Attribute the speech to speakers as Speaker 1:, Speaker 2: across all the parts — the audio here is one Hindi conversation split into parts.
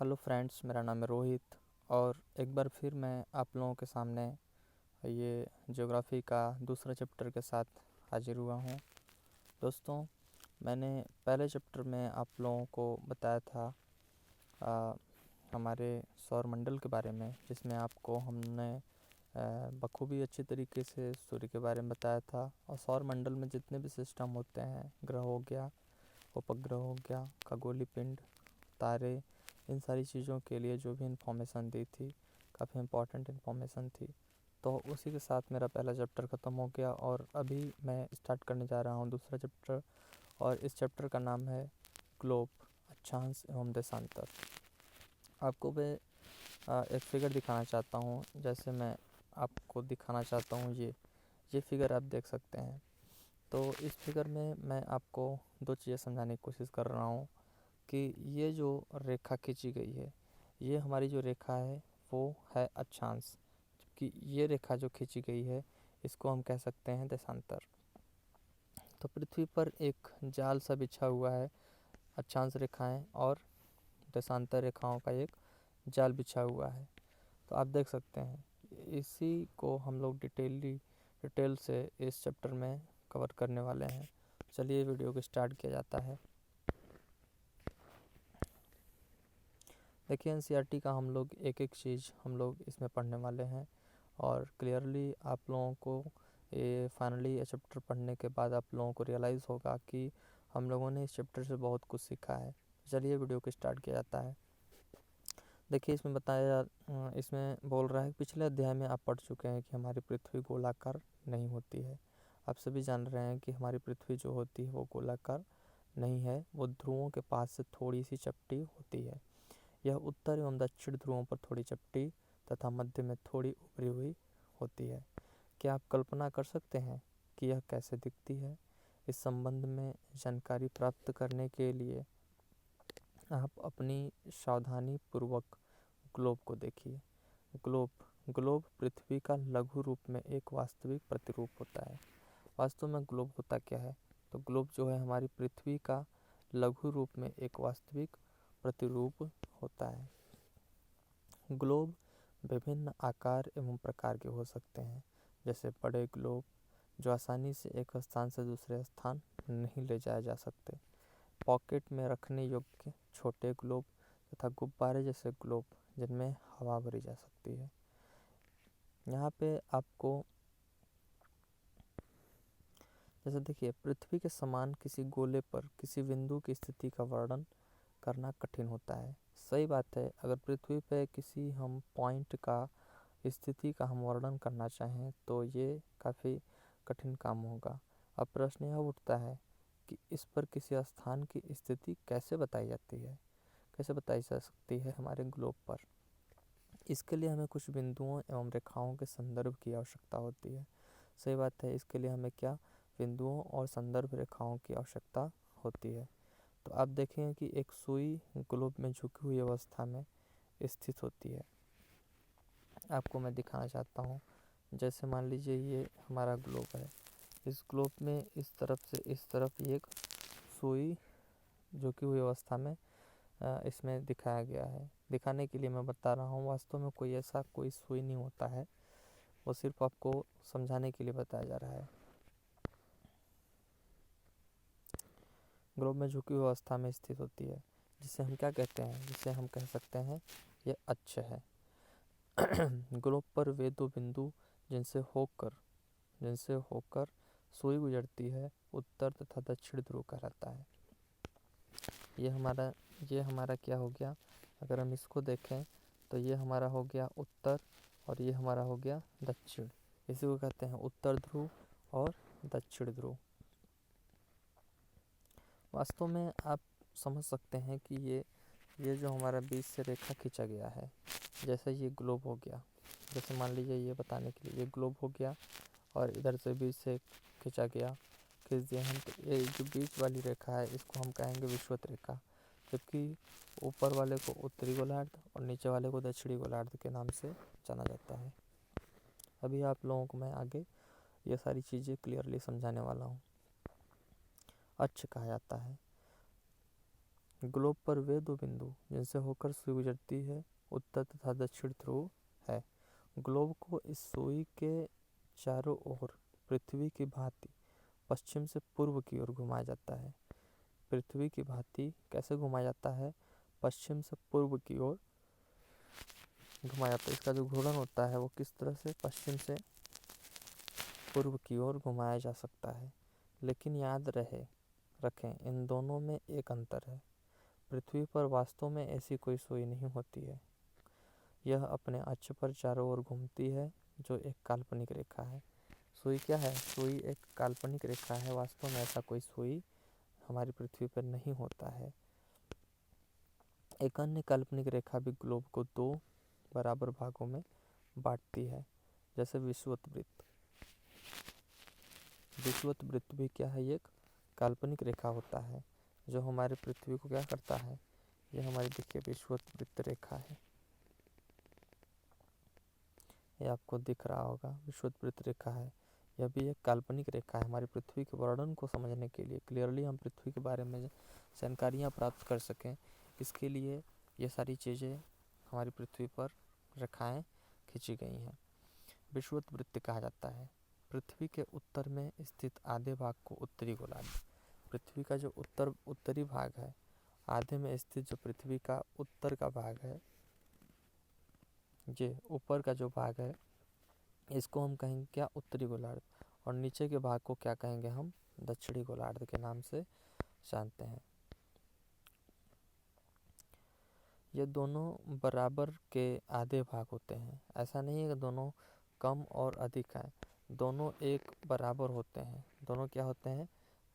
Speaker 1: हेलो फ्रेंड्स, मेरा नाम है रोहित और एक बार फिर मैं आप लोगों के सामने ये ज्योग्राफी का दूसरा चैप्टर के साथ हाजिर हुआ हूँ। दोस्तों, मैंने पहले चैप्टर में आप लोगों को बताया था हमारे सौरमंडल के बारे में, जिसमें आपको हमने बखूबी अच्छी तरीके से सूर्य के बारे में बताया था और सौरमंडल में जितने भी सिस्टम होते हैं, ग्रह हो गया, उपग्रह हो गया, खगोलीय पिंड, तारे, इन सारी चीज़ों के लिए जो भी इन्फॉर्मेशन दी थी, काफ़ी इम्पॉर्टेंट इन्फॉर्मेशन थी। तो उसी के साथ मेरा पहला चैप्टर ख़त्म हो गया और अभी मैं स्टार्ट करने जा रहा हूँ दूसरा चैप्टर, और इस चैप्टर का नाम है ग्लोब, अक्षांश एवं देशांतर। आपको मैं एक फिगर दिखाना चाहता हूँ। जैसे मैं आपको दिखाना चाहता हूँ, ये फिगर आप देख सकते हैं। तो इस फिगर में मैं आपको दो चीज़ें समझाने की कोशिश कर रहा हूँ कि ये जो रेखा खींची गई है, ये हमारी जो रेखा है वो है अक्षांश, जबकि ये रेखा जो खींची गई है इसको हम कह सकते हैं देशांतर। तो पृथ्वी पर एक जाल सा बिछा हुआ है, अक्षांश रेखाएं और देशांतर रेखाओं का एक जाल बिछा हुआ है। तो आप देख सकते हैं, इसी को हम लोग डिटेल से इस चैप्टर में कवर करने वाले हैं। चलिए वीडियो को स्टार्ट किया जाता है। देखिए, एनसीईआरटी का हम लोग एक एक चीज़ हम लोग इसमें पढ़ने वाले हैं और क्लियरली आप लोगों को ये फाइनली ये चैप्टर पढ़ने के बाद आप लोगों को रियलाइज़ होगा कि हम लोगों ने इस चैप्टर से बहुत कुछ सीखा है। चलिए वीडियो को स्टार्ट किया जाता है। देखिए, इसमें बोल रहा है, पिछले अध्याय में आप पढ़ चुके हैं कि हमारी पृथ्वी गोलाकार नहीं होती है। आप सभी जान रहे हैं कि हमारी पृथ्वी जो होती है वो गोलाकार नहीं है, वो ध्रुवों के पास से थोड़ी सी चपटी होती है। यह उत्तर एवं दक्षिण ध्रुवों पर थोड़ी चपटी तथा मध्य में थोड़ी उभरी हुई होती है। क्या आप कल्पना कर सकते हैं कि यह कैसे दिखती है? इस संबंध में जानकारी प्राप्त करने के लिए आप अपनी सावधानी पूर्वक ग्लोब को देखिए। ग्लोब पृथ्वी का लघु रूप में एक वास्तविक प्रतिरूप होता है। वास्तव में ग्लोब होता क्या है? तो ग्लोब जो है हमारी पृथ्वी का लघु रूप में एक वास्तविक प्रतिरूप होता है। ग्लोब विभिन्न आकार एवं प्रकार के हो सकते हैं, जैसे बड़े ग्लोब जो आसानी से एक स्थान से दूसरे स्थान नहीं ले जाए जा सकते, पॉकेट में रखने योग्य छोटे ग्लोब तथा गुब्बारे जैसे ग्लोब जिनमें हवा भरी जा सकती है। यहाँ पे आपको जैसे देखिए, पृथ्वी के समान किसी गोले पर किसी बिंदु की स्थिति का वर्णन करना कठिन होता है। सही बात है, अगर पृथ्वी पे किसी हम पॉइंट का स्थिति का हम वर्णन करना चाहें तो ये काफ़ी कठिन काम होगा। अब प्रश्न यह उठता है कि इस पर किसी स्थान की स्थिति कैसे बताई जाती है, कैसे बताई जा सकती है हमारे ग्लोब पर। इसके लिए हमें कुछ बिंदुओं एवं रेखाओं के संदर्भ की आवश्यकता होती है। सही बात है, इसके लिए हमें क्या, बिंदुओं और संदर्भ रेखाओं की आवश्यकता होती है। तो आप देखें कि एक सुई ग्लोब में झुकी हुई अवस्था में स्थित होती है। आपको मैं दिखाना चाहता हूँ। जैसे मान लीजिए ये हमारा ग्लोब है, इस ग्लोब में इस तरफ से इस तरफ एक सुई झुकी हुई अवस्था में इसमें दिखाया गया है। दिखाने के लिए मैं बता रहा हूँ, वास्तव में कोई सुई नहीं होता है, वो सिर्फ आपको समझाने के लिए बताया जा रहा है। ग्लोब में झुकी हुई अवस्था में स्थित होती है, जिसे हम क्या कहते हैं, जिसे हम कह सकते हैं ये अक्ष है। ग्लोब पर वे दो बिंदु जिनसे होकर सुई गुजरती है, उत्तर तथा दक्षिण ध्रुव कहलाता है। ये हमारा क्या हो गया, अगर हम इसको देखें तो ये हमारा हो गया उत्तर और ये हमारा हो गया दक्षिण। इसी को कहते हैं उत्तर ध्रुव और दक्षिण ध्रुव। वास्तव में आप समझ सकते हैं कि ये जो हमारा बीच से रेखा खींचा गया है, जैसे ये ग्लोब हो गया, जैसे मान लीजिए ये बताने के लिए ये ग्लोब हो गया और इधर से बीच से खींच दिया हम, तो ये जो बीच वाली रेखा है इसको हम कहेंगे विषुवत रेखा, जबकि ऊपर वाले को उत्तरी गोलार्ध और नीचे वाले को दक्षिणी गोलार्ध के नाम से जाना जाता है। अभी आप लोगों को मैं आगे ये सारी चीज़ें क्लियरली समझाने वाला हूँ। अक्ष कहा जाता है ग्लोब पर वे दो बिंदु जिनसे होकर सुई गुजरती है उत्तर तथा दक्षिण ध्रुव है। ग्लोब को इस सुई के चारों ओर पृथ्वी की भांति पश्चिम से पूर्व की ओर घुमाया जाता है। पृथ्वी की भांति कैसे घुमाया जाता है? पश्चिम से पूर्व की ओर घुमाया जाता है। इसका जो घूर्णन होता है वो किस तरह से? पश्चिम से पूर्व की ओर घुमाया जा सकता है। लेकिन याद रखें इन दोनों में एक अंतर है। पृथ्वी पर वास्तव में ऐसी कोई सुई नहीं होती है। यह अपने अक्ष पर चारों ओर घूमती है जो एक काल्पनिक रेखा है। सुई क्या है? सुई एक काल्पनिक रेखा है। वास्तव में ऐसा कोई सुई हमारी पृथ्वी पर नहीं होता है। एक अन्य काल्पनिक रेखा भी ग्लोब को दो बराबर भागों में बांटती है, जैसे विषुवत वृत्त। विषुवत वृत्त भी क्या है? एक काल्पनिक रेखा होता है जो हमारे पृथ्वी को क्या करता है? यह हमारी देखिए विषुवत वृत्त रेखा है। ये आपको दिख रहा होगा, विषुवत वृत्त रेखा है। यह भी एक काल्पनिक रेखा है। हमारी पृथ्वी के वर्णन को समझने के लिए, क्लियरली हम पृथ्वी के बारे में जानकारियाँ प्राप्त कर सकें, इसके लिए ये सारी चीज़ें हमारी पृथ्वी पर रेखाएं खींची गई हैं। विषुवत वृत्त कहा जाता है पृथ्वी के उत्तर में स्थित आधे भाग को उत्तरी गोलार्ध। पृथ्वी का जो उत्तरी भाग है, आधे में स्थित जो पृथ्वी का उत्तर का भाग है, ये ऊपर का जो भाग है, इसको हम कहेंगे क्या? उत्तरी गोलार्ध। और नीचे के भाग को क्या कहेंगे? हम दक्षिणी गोलार्ध के नाम से जानते हैं। ये दोनों बराबर के आधे भाग होते हैं। ऐसा नहीं है कि दोनों कम और अधिक हैं। दोनों एक बराबर होते हैं। दोनों क्या होते हैं?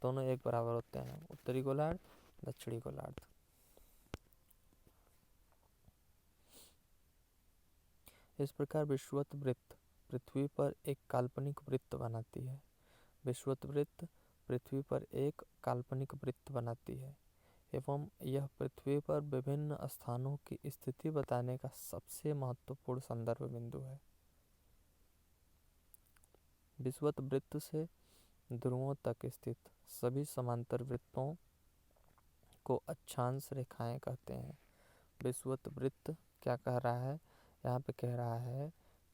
Speaker 1: दोनों एक बराबर होते हैं। उत्तरी गोलार्ध, दक्षिणी गोलार्ध। इस प्रकार विषुवत वृत्त पृथ्वी पर एक काल्पनिक वृत्त बनाती है। विषुवत वृत्त पृथ्वी पर एक काल्पनिक वृत्त बनाती है एवं यह पृथ्वी पर विभिन्न स्थानों की स्थिति बताने का सबसे महत्वपूर्ण संदर्भ बिंदु है। विषुवत वृत्त से ध्रुवों तक स्थित सभी समांतर वृत्तों को अक्षांश रेखाएं कहते हैं। विषुवत वृत्त क्या कह रहा है? यहाँ पे कह रहा है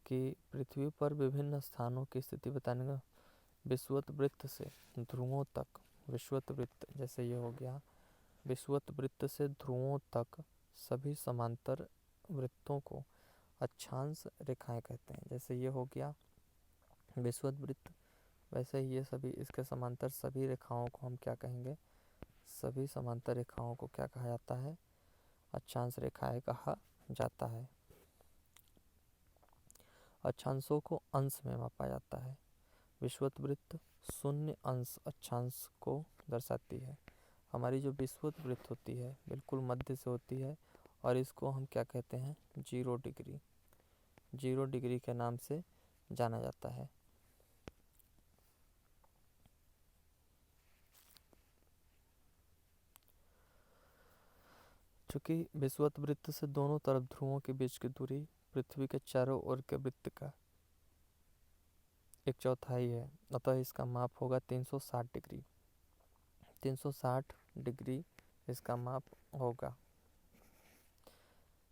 Speaker 1: कि पृथ्वी पर विभिन्न स्थानों की स्थिति बताने का विषुवत वृत्त से ध्रुवों तक, विषुवत वृत्त जैसे ये हो गया, विषुवत वृत्त से ध्रुवों तक सभी समांतर वृत्तों को अक्षांश रेखाएं कहते हैं। जैसे ये हो गया विषुवत वृत्त, वैसे ही ये सभी इसके समांतर सभी रेखाओं को हम क्या कहेंगे? सभी समांतर रेखाओं को क्या कहा जाता है? अक्षांश रेखाएं कहा जाता है। अक्षांशों को अंश में मापा जाता है। विषुवत वृत्त 0 अंश अक्षांश को दर्शाती है। हमारी जो विषुवत वृत्त होती है बिल्कुल मध्य से होती है और इसको हम क्या कहते हैं? 0 डिग्री। 0 डिग्री के नाम से जाना जाता है। चूँकि विषुवत वृत्त से दोनों तरफ ध्रुवों के बीच की दूरी पृथ्वी के चारों ओर के वृत्त का 1/4 है, अतः इसका माप होगा 360 डिग्री। 360 डिग्री इसका माप होगा,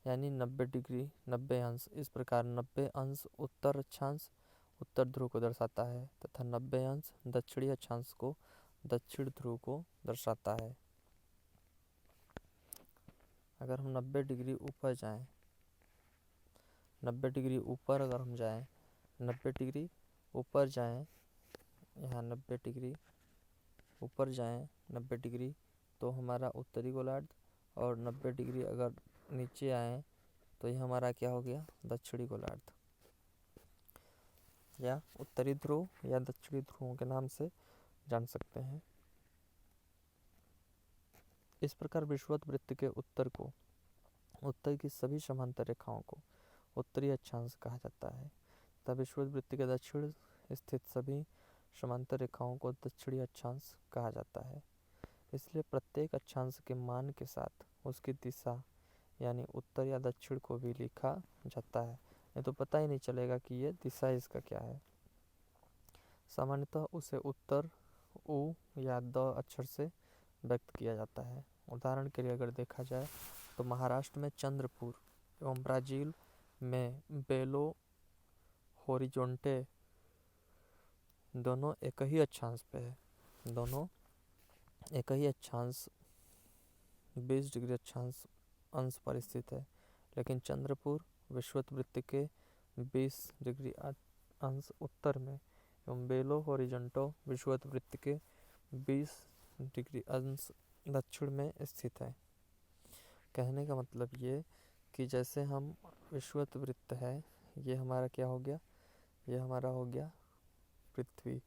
Speaker 1: यानी 90 डिग्री 90 अंश। इस प्रकार 90 अंश उत्तर अक्षांश उत्तर ध्रुव को दर्शाता है तथा 90 अंश दक्षिणी अक्षांश को दक्षिण ध्रुव को दर्शाता है। अगर हम 90 डिग्री ऊपर जाएं, 90 डिग्री ऊपर अगर हम जाएं, 90 डिग्री ऊपर जाएं, यहाँ 90 डिग्री ऊपर जाएं, 90 डिग्री तो हमारा उत्तरी गोलार्ध, और 90 डिग्री अगर नीचे आए तो ये हमारा क्या हो गया? दक्षिणी गोलार्ध, या उत्तरी ध्रुव या दक्षिणी ध्रुवों के नाम से जान सकते हैं। इस प्रकार विषुवत वृत्त के उत्तर को, उत्तर की सभी समांतर रेखाओं को उत्तरी अक्षांश कहा जाता है तथा विषुवत वृत्त के दक्षिण स्थित सभी समांतर रेखाओं को दक्षिणी अक्षांश कहा जाता है। इसलिए प्रत्येक अक्षांश के मान के साथ उसकी दिशा यानी उत्तर या दक्षिण को भी लिखा जाता है, नहीं तो पता ही नहीं चलेगा कि ये दिशा इसका क्या है। सामान्यतः उसे उत्तर उ या द अक्षर से व्यक्त किया जाता है। उदाहरण के लिए अगर देखा जाए तो महाराष्ट्र में चंद्रपुर एवं ब्राज़ील में बेलो होरिजोंटे दोनों एक ही अक्षांश पे है, दोनों एक ही अक्षांश 20 डिग्री अक्षांश अंश पर स्थित है, लेकिन चंद्रपुर विषुवत वृत्त के 20 डिग्री अंश उत्तर में एवं बेलो होरिजोंटो विषुवत वृत्त के 20 डिग्री अंश दक्षिण में स्थित है। कहने का मतलब ये कि जैसे हम विषुवत वृत्त है, ये हमारा क्या हो गया, ये हमारा हो गया पृथ्वी।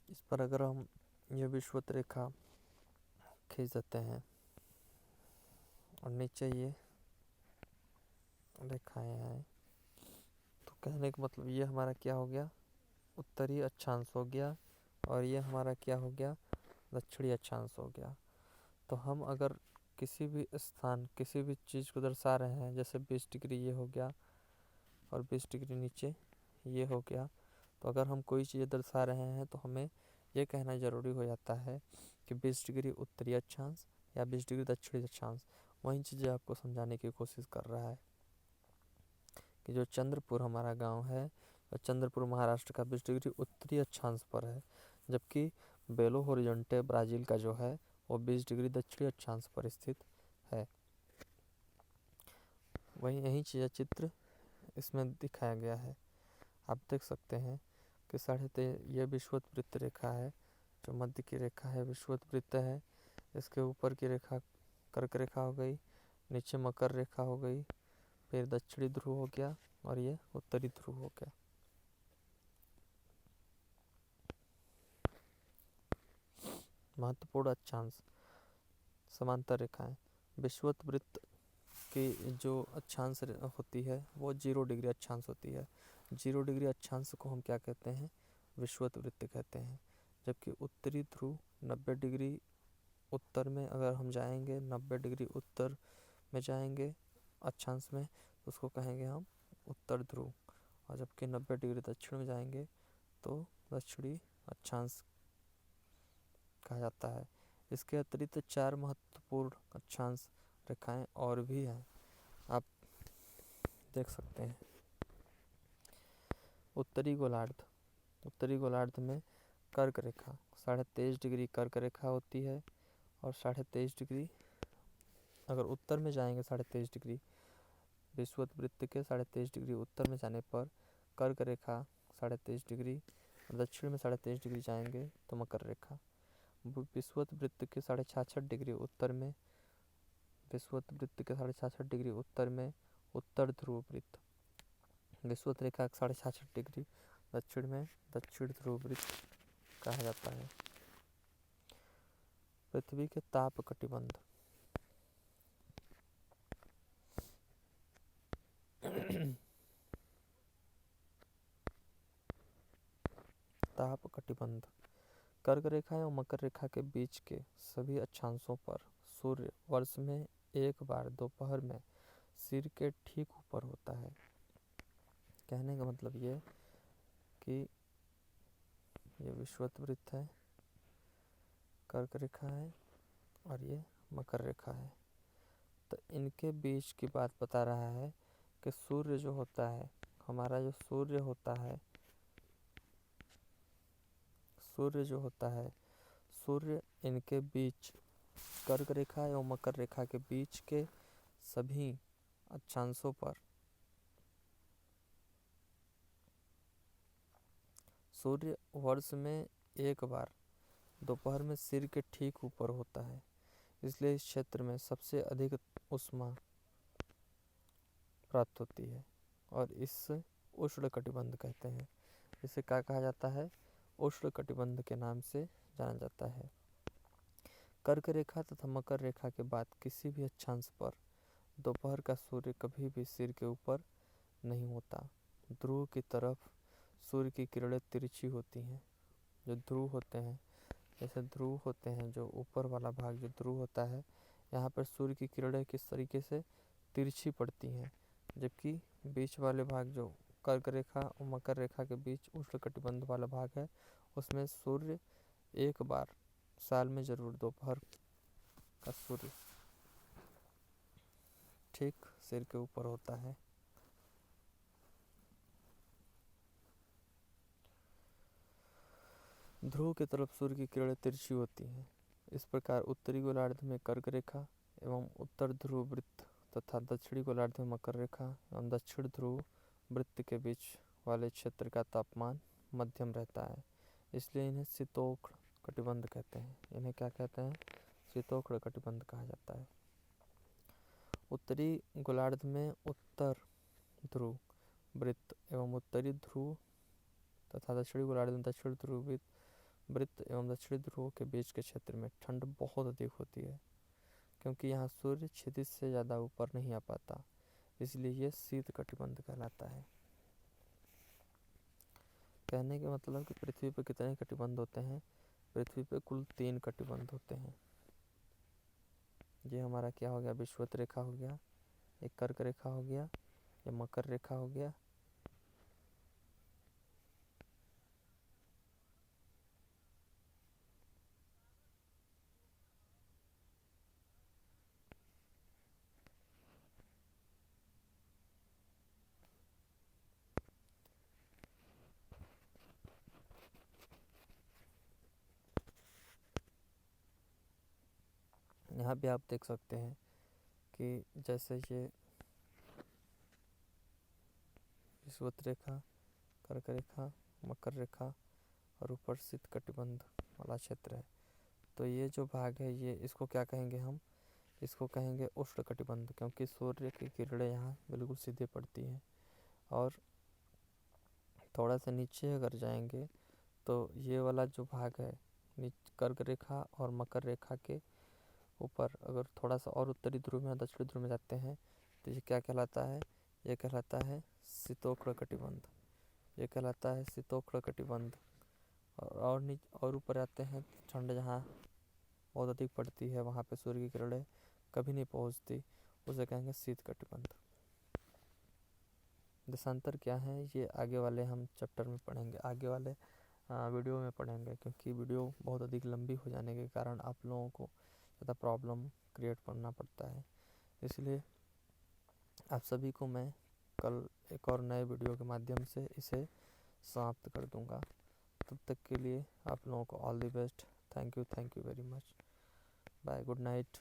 Speaker 1: इस पर अगर हम ये विषुवत रेखा खींच देते हैं और नीचे ये रेखाएं हैं, तो कहने का मतलब ये हमारा क्या हो गया, उत्तरी अक्षांश हो गया, और ये हमारा क्या हो गया, दक्षिणी अक्षांश हो गया। तो हम अगर किसी भी स्थान किसी भी चीज़ को दर्शा रहे हैं, जैसे 20 डिग्री ये हो गया और 20 डिग्री नीचे ये हो गया, तो अगर हम कोई चीज़ दर्शा रहे हैं तो हमें ये कहना ज़रूरी हो जाता है कि 20 डिग्री उत्तरी अक्षांश या 20 डिग्री दक्षिणी अक्षांश। वही चीज़ें आपको समझाने की कोशिश कर रहा है कि जो चंद्रपुर हमारा गांव है, तो चंद्रपुर महाराष्ट्र का 20 डिग्री उत्तरी अक्षांश पर है, जबकि बेलो होरिजोंटे ब्राज़ील का जो है वो 20 डिग्री दक्षिणी अक्षांश पर स्थित है। वहीं यही चीज़ चित्र इसमें दिखाया गया है। आप देख सकते हैं कि ये विषुवत वृत्त रेखा है, जो मध्य की रेखा है विषुवत वृत्त है, इसके ऊपर की रेखा कर्क रेखा हो गई, नीचे मकर रेखा हो गई, फिर दक्षिणी ध्रुव हो गया और ये उत्तरी ध्रुव हो गया। महत्वपूर्ण अक्षांश समांतर रेखाएं। विषुवत वृत्त की जो अक्षांश होती है वो 0 डिग्री अक्षांश होती है। 0 डिग्री अक्षांश को हम क्या कहते हैं, विषुवत वृत्त कहते हैं। जबकि उत्तरी ध्रुव 90 डिग्री उत्तर में अगर हम जाएंगे, 90 डिग्री उत्तर में जाएंगे अक्षांश में, तो उसको कहेंगे हम उत्तर ध्रुव, और जबकि 90 डिग्री दक्षिण में जाएंगे तो दक्षिणी अक्षांश कहा जाता है। इसके अतिरिक्त 4 महत्वपूर्ण अक्षांश रेखाएं और भी हैं, आप देख सकते हैं। उत्तरी गोलार्ध में कर्क रेखा 23.5 डिग्री कर्क रेखा होती है, और 23.5 डिग्री अगर उत्तर में जाएंगे 23.5 डिग्री विषुवत वृत्त के 23.5 डिग्री उत्तर में जाने पर कर्क रेखा 23.5 डिग्री, दक्षिण में 23.5 डिग्री जाएंगे तो मकर रेखा। विषुवत वृत्त के 66.5 डिग्री उत्तर में विषुवत वृत्त के 66.5 डिग्री उत्तर में उत्तर ध्रुव वृत्त, विषुवत रेखा 66.5 डिग्री दक्षिण में दक्षिण ध्रुव वृत्त कहा जाता है। पृथ्वी के ताप कटिबंध। ताप कटिबंध कर्क रेखा एवं मकर रेखा के बीच के सभी अक्षांशों पर सूर्य वर्ष में एक बार दोपहर में सिर के ठीक ऊपर होता है। कहने का मतलब ये कि ये विषुवत वृत्त है, कर्क रेखा है और ये मकर रेखा है। तो इनके बीच की बात बता रहा है कि सूर्य जो होता है, हमारा जो सूर्य होता है सूर्य इनके बीच कर्क रेखा एवं मकर रेखा के बीच के सभी अक्षांशों पर सूर्य वर्ष में एक बार दोपहर में सिर के ठीक ऊपर होता है, इसलिए इस क्षेत्र में सबसे अधिक ऊष्मा प्राप्त होती है और इस उष्णकटिबंध कहते हैं। इसे क्या कहा जाता है, उष्णकटिबंध के नाम से जाना जाता है। कर्क रेखा तथा मकर रेखा के बाद किसी भी अक्षांश पर दोपहर का सूर्य कभी भी सिर के ऊपर नहीं होता। ध्रुव की तरफ सूर्य की किरणें तिरछी होती हैं। जो ध्रुव होते हैं, जैसे ध्रुव होते हैं, जो ऊपर वाला भाग जो ध्रुव होता है, यहाँ पर सूर्य की किरणें किस तरीके से तिरछी पड़ती हैं, जबकि बीच वाले भाग जो कर्क रेखा और मकर रेखा के बीच उष्णकटिबंध वाला भाग है उसमें सूर्य एक बार साल में ज़रूर दोपहर का सूर्य ठीक सिर के ऊपर होता है। ध्रुव की तरफ सूर्य की किरणें तिरछी होती हैं। इस प्रकार उत्तरी गोलार्ध में कर्क रेखा एवं उत्तर ध्रुव वृत्त तथा दक्षिणी गोलार्ध में मकर रेखा एवं दक्षिण ध्रुव वृत्त के बीच वाले क्षेत्र का तापमान मध्यम रहता है, इसलिए इन्हें शीतोष्ण कटिबंध कहते हैं। इन्हें क्या कहते हैं? शीतोष्ण कटिबंध कहा जाता है। उत्तरी गोलार्ध में उत्तर ध्रुव वृत्त एवं उत्तरी ध्रुव तथा दक्षिणी गोलार्ध में दक्षिण ध्रुव वृत्त एवं दक्षिणी ध्रुव के बीच के क्षेत्र में ठंड बहुत अधिक होती है, क्योंकि यहाँ सूर्य क्षितिज से ज़्यादा ऊपर नहीं आ पाता, इसलिए ये शीत कटिबंध कहलाता है। कहने का मतलब कि पृथ्वी पर कितने कटिबंध होते हैं? पृथ्वी पर कुल 3 कटिबंध होते हैं। ये हमारा क्या हो गया? विषुवत रेखा हो गया, एक कर्क रेखा हो गया, या मकर रेखा हो गया, यहाँ भी आप देख सकते हैं कि जैसे ये विषुवत रेखा, कर्क रेखा, मकर रेखा और ऊपर शीत कटिबंध वाला क्षेत्र है। तो ये जो भाग है ये इसको क्या कहेंगे? हम इसको कहेंगे उष्ण कटिबंध, क्योंकि सूर्य की किरणें यहाँ बिल्कुल सीधे पड़ती हैं। और थोड़ा सा नीचे अगर जाएंगे तो ये वाला जो भाग है कर्क रेखा और मकर रेखा के ऊपर अगर थोड़ा सा और उत्तरी ध्रुव में दक्षिणी ध्रुव में जाते हैं तो ये क्या कहलाता है? ये कहलाता है शीतोष्ण कटिबंध। ये कहलाता है शीतोष्ण कटिबंध। और ऊपर आते हैं ठंड जहाँ बहुत अधिक पड़ती है, वहाँ पे सूर्य की किरणें कभी नहीं पहुँचती, उसे कहेंगे शीत कटिबंध। देशांतर क्या है ये आगे वाले हम चैप्टर में पढ़ेंगे, आगे वाले वीडियो में पढ़ेंगे, क्योंकि वीडियो बहुत अधिक लंबी हो जाने के कारण आप लोगों को ज़्यादा प्रॉब्लम क्रिएट करना पड़ता है। इसलिए आप सभी को मैं कल एक और नए वीडियो के माध्यम से इसे समाप्त कर दूंगा। तब तक के लिए आप लोगों को all the best. Thank you very much. Bye, good night.